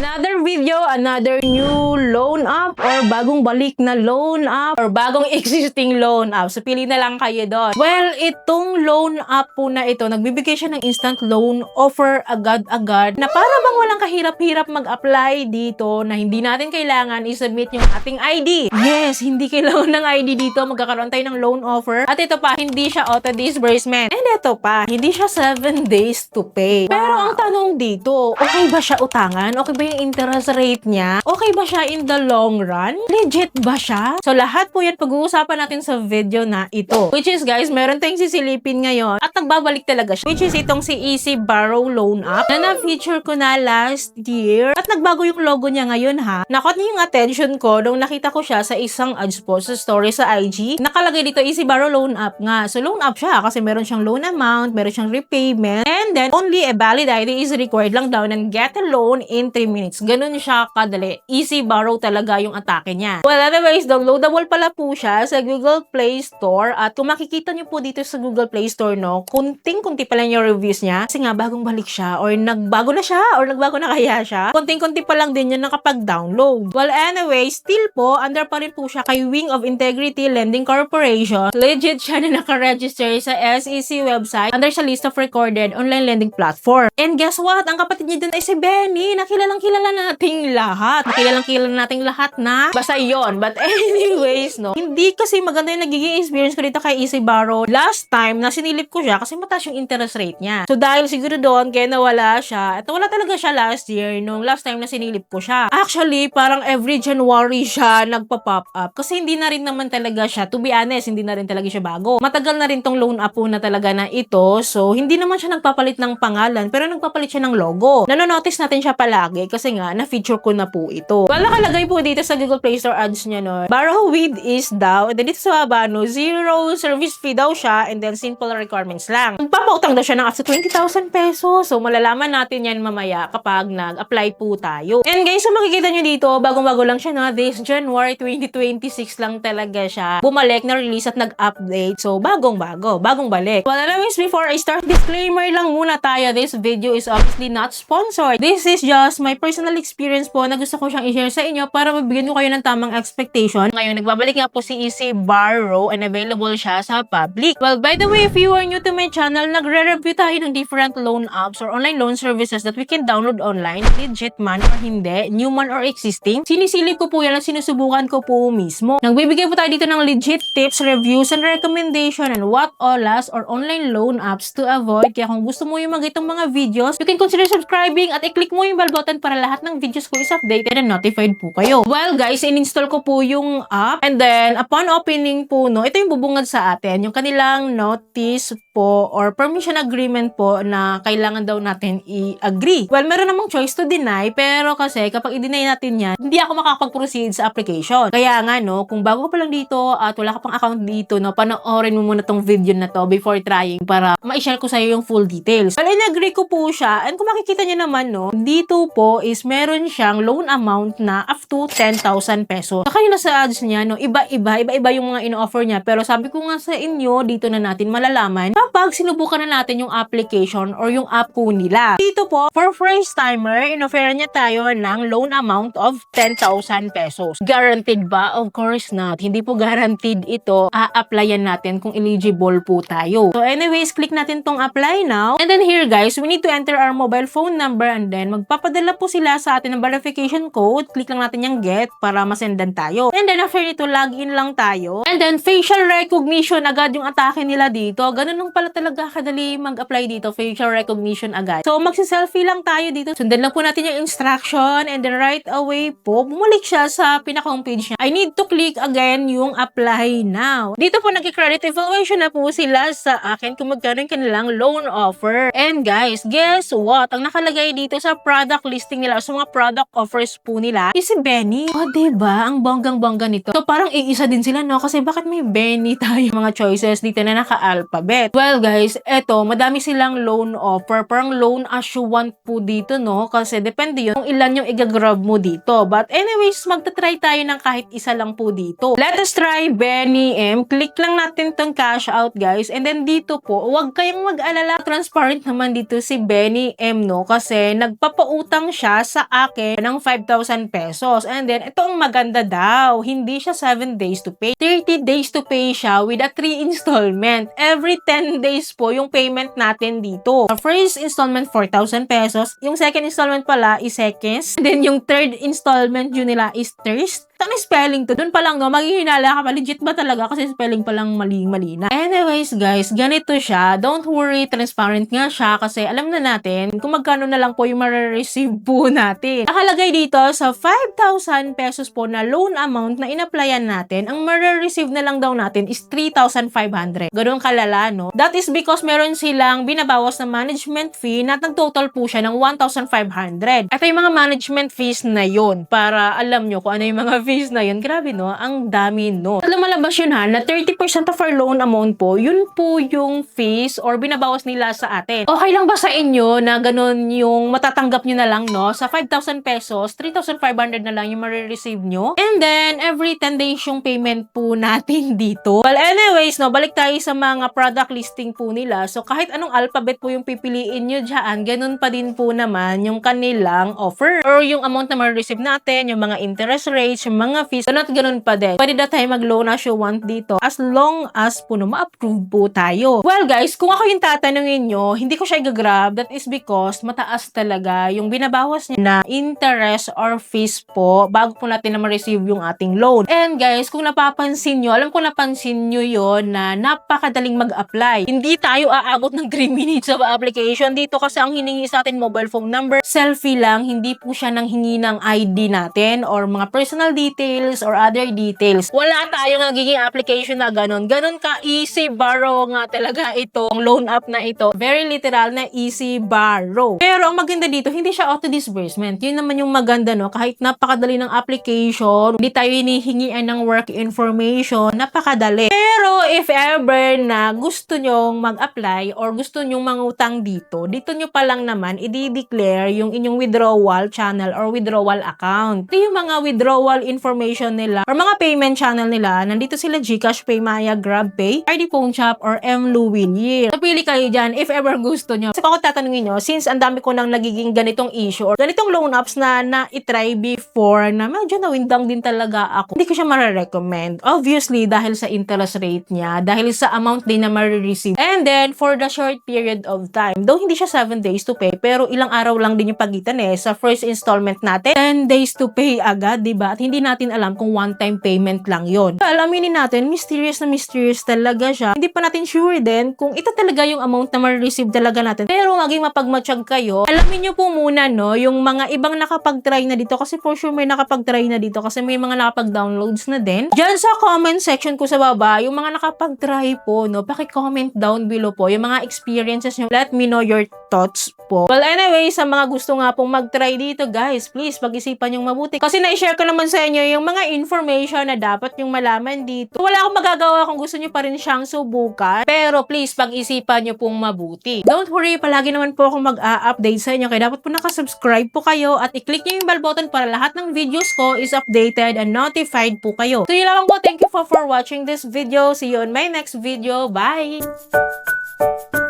Another video, another new loan app or bagong balik na loan app or bagong existing loan app. So, pili na lang kayo doon. Well, itong loan app po na ito, nagbibigay siya ng instant loan offer agad-agad na para bang walang kahirap-hirap mag-apply dito na hindi natin kailangan i-submit yung ating ID. Yes, hindi kailangan ng ID dito. Magkakaroon tayo ng loan offer. At ito pa, hindi siya auto-disbursement. And ito pa, hindi siya 7 days to pay. Pero ang tanong dito, okay ba siya utangan? Okay ba yung interest rate niya? Okay ba siya in the long run? Legit ba siya? So, lahat po yan pag-uusapan natin sa video na ito. Which is, guys, meron tayong sisilipin ngayon at nagbabalik talaga siya. Which is itong si Easy Borrow Loan App na na-feature ko na last year. At nagbago yung logo niya ngayon, ha? Nakot niyo yung attention ko nung nakita ko siya sa isang ads post sa story sa IG. Nakalagay dito Easy Borrow Loan App nga. So, loan app siya kasi meron siyang loan amount, meron siyang repayment, and then only a valid ID is required lang daw and get a loan in 3 minutes. Ganun siya kadali. Easy borrow talaga yung atake niya. Well, anyways, downloadable pala po siya sa Google Play Store. At kung makikita niyo po dito sa Google Play Store, no, kunting-kunti pa lang yung reviews niya. Kasi nga, bagong balik siya or nagbago na siya or nagbago na kaya siya. Kunting-kunti pa lang din yun nakapag-download. Well, anyway, still po, under pa rin po siya kay Wing of Integrity Lending Corporation. Legit siya na nakaregister sa SEC website under sa list of recorded online lending platform. And guess what? Ang kapatid niya dun ay si Benny. Nakilalang-kilala nating lahat. Nakilalang-kilala nating lahat na. Basta yon. But anyways, no, hindi kasi maganda yung nagiging experience ko dito kay Easy Borrow. Last time na sinilip ko siya kasi mataas yung interest rate niya. So dahil siguro doon, kaya nawala siya. At nawala talaga siya last year nung last time na sinilip ko siya. Actually, parang every January siya nagpa-pop up. Kasi hindi na rin naman talaga siya. To be honest, hindi na rin talaga siya bago. Matagal na rin tong loan app po na talaga na ito. So, hindi naman siya nagpapalit ng pangalan, pero nagpapalit siya ng logo. Nanonotice natin siya palagi kasi nga, na-feature ko na po ito. Well, nakalagay po dito sa Google Play Store ads niya, no, borrow with ease daw. And then dito sa baba, no, zero service fee daw siya and then simple requirements lang. Magpapautang daw siya ng up to 20,000 pesos. So, malalaman natin yan mamaya kapag nag-apply po tayo. And guys, so makikita nyo dito, bagong-bago lang siya, no, this January 2026 lang talaga siya. Bumalik na release at nag-update. So, bagong-bago, bagong balik. Well, anyways, before I start, disclaimer lang muna tayo. This video is obviously not sponsored. This is just my personal experience po na gusto ko siyang i-share sa inyo para mabigyan ko kayo ng tamang expectation. Ngayon, nagbabalik nga po si Easy Borrow and available siya sa public. Well, by the way, if you are new to my channel, nagre-review tayo ng different loan apps or online loan services that we can download online, legit man or hindi, new man or existing. Sinisilip ko po yan at sinusubukan ko po mismo. Nagbibigay po tayo dito ng legit tips, reviews, and recommendation on what OLAs or online loan apps to avoid. Kaya kung gusto mo yung mga itong mga videos, you can consider subscribing at i-click mo yung bell button para lahat ng videos ko is updated and notified po kayo. Well guys, in-install ko po yung app and then upon opening po, no, ito yung bubungad sa atin, yung kanilang notice po or permission agreement po na kailangan daw natin i-agree. Well, meron namang choice to deny pero kasi kapag i-deny natin yan, hindi ako makakapag-proceed sa application. Kaya nga, no, kung bago ka pa lang dito at wala ka pang account dito, no, panoorin mo muna tong video na to before trying para ma-share ko sa'yo yung full details. Well, in-agree ko po siya and kung makikita nyo naman, no, dito po is meron siyang loan amount na up to 10,000 pesos. Sa kanila sa ads niya, no, iba-iba yung mga ino-offer niya pero sabi ko nga sa inyo, dito na natin malalaman kapag sinubukan na natin yung application or yung app po nila. Dito po, for first timer, in-offer niya tayo ng loan amount of 10,000 pesos. Guaranteed ba? Of course not. Hindi po guaranteed ito. A-applyan natin kung eligible po tayo. So anyways, click natin tong apply now. And then here guys, we need to enter our mobile phone number and then magpapadala po sila sa atin ng verification code. Click lang natin yung get para masendan tayo. And then after nito, login lang tayo. And then facial recognition agad yung atake nila dito. Ganun lang pala talaga kadali mag-apply dito. Facial recognition agad. So magsi-selfie lang tayo dito. Sundan lang po natin yung instruction and then right away po, bumalik siya sa pinaka-homepage niya. I need to click again yung apply now. Dito po nag-credit evaluation na po sila sa akin kung magkano yung kanilang loan offer. And guys, guess what? Ang nakalagay dito sa product listing nila, sa mga product offers po nila, is si Benny. O, diba? Ang bonggang-bongga nito. So, parang iisa din sila, no? Kasi bakit may Benny tayo mga choices dito na naka-alphabet? Well, guys, eto, madami silang loan offer. Parang loan as you want po dito, no? Kasi depende yun kung ilan yung i-grab mo dito. But anyways, magta-try tayo ng kahit isa lang po dito. Let us try Benny M. Click lang natin tong cash out, guys. And then dito po, huwag kayong mag-alala. Transparent naman dito si Benny M, no? Kasi nagpapautang siya sa sa akin ng 5,000 pesos. And then, ito ang maganda daw. Hindi siya 7 days to pay. 30 days to pay siya with a 3 installment. Every 10 days po yung payment natin dito. The first installment, 4,000 pesos. Yung second installment pala is seconds. And then, yung third installment yun nila is thirst. Ang spelling to, dun pa lang no, maghihinala ka pa, legit ba talaga? Kasi spelling pa lang mali na. Anyways guys, ganito siya. Don't worry, transparent nga siya kasi alam na natin kung magkano na lang po yung ma-receive po natin. Nakalagay dito sa 5,000 pesos po na loan amount na in-applyan natin, ang ma-receive na lang daw natin is 3,500. Ganun kalala, no? That is because meron silang binabawas na management fee na nag-total po siya ng 1,500. Ito yung mga management fees na yun para alam nyo kung ano yung mga fees na yun. Grabe no, ang dami no. At lumalabas yun ha, na 30% of our loan amount po, yun po yung fees or binabawas nila sa atin. Okay lang ba sa inyo na ganun yung matatanggap nyo na lang no? Sa 5,000 pesos, 3,500 na lang yung marireceive nyo. And then, every 10 days yung payment po natin dito. Well, anyways, no, balik tayo sa mga product listing po nila. So, kahit anong alphabet po yung pipiliin nyo dyan, ganun pa din po naman yung kanilang offer. Or yung amount na marireceive natin, yung mga interest rates, yung mga fees, ganun pa din. Pwede na tayo mag-loan as you want dito as long as po ma-approve po tayo. Well guys, kung ako yung tatanungin nyo, hindi ko siya i-grab. That is because mataas talaga yung binabawas niya na interest or fees po bago po natin na ma-receive yung ating loan. And guys, kung napapansin nyo, alam ko napansin nyo yon na napakadaling mag-apply. Hindi tayo aabot ng 3 minutes of application dito kasi ang hiningi sa atin mobile phone number, selfie lang, hindi po siya nang hingi ng ID natin or mga personal details or other details. Wala tayong nagiging application na ganun. Ganun ka easy borrow nga talaga ito. Ang loan app na ito. Very literal na easy borrow. Pero ang maganda dito, hindi siya auto disbursement. Yun naman yung maganda no. Kahit napakadali ng application, hindi tayo hinihingian ng work information, napakadali. Pero if ever na gusto nyong mag-apply or gusto nyong mangutang dito nyo pa lang naman i-declare yung inyong withdrawal channel or withdrawal account. Ito yung mga withdrawal information nila or mga payment channel nila. Nandito sila GCash, PayMaya, GrabPay, RD Phone Shop, or mLuwinYear. So, pili kayo dyan if ever gusto nyo. So, kung ako tatanungin nyo, since ang dami ko nang nagiging ganitong issue or ganitong loan apps na na-try before na medyo nawindang din talaga ako, hindi ko siya mare-recommend. Obviously, dahil sa interest rate niya, dahil sa amount din na ma-receive. And then, for the short period of time, though hindi siya 7 days to pay, pero ilang araw lang din yung pagitan sa first installment natin, 10 days to pay agad, diba? At hindi natin alam kung one-time payment lang yon. Alaminin natin, mysterious na mysterious talaga siya. Hindi pa natin sure din kung ito talaga yung amount na ma-receive talaga natin. Pero maging mapagmatsyag kayo, alamin nyo po muna, no, yung mga ibang nakapag-try na dito kasi for sure may nakapag-try na dito kasi may mga nakapag-downloads na din. Diyan sa comment section ko sa baba, yung mga nakapag-try po, no, paki-comment down below po yung mga experiences nyo. Let me know your thoughts po. Well, anyway, sa mga gusto nga pong mag-try dito, guys, please, pag-isipan yung mabuti. Kasi na-share ko naman sa inyo yung mga information na dapat yung malaman dito. Wala akong magagawa kung gusto nyo pa rin siyang subukan. Pero please, pag-isipan nyo pong mabuti. Don't worry, palagi naman po akong mag-a-update sa inyo. Kaya dapat po nakasubscribe po kayo at i-click nyo yung bell button para lahat ng videos ko is updated and notified po kayo. So yun lang po. Thank you for watching this video. See you on my next video. Bye!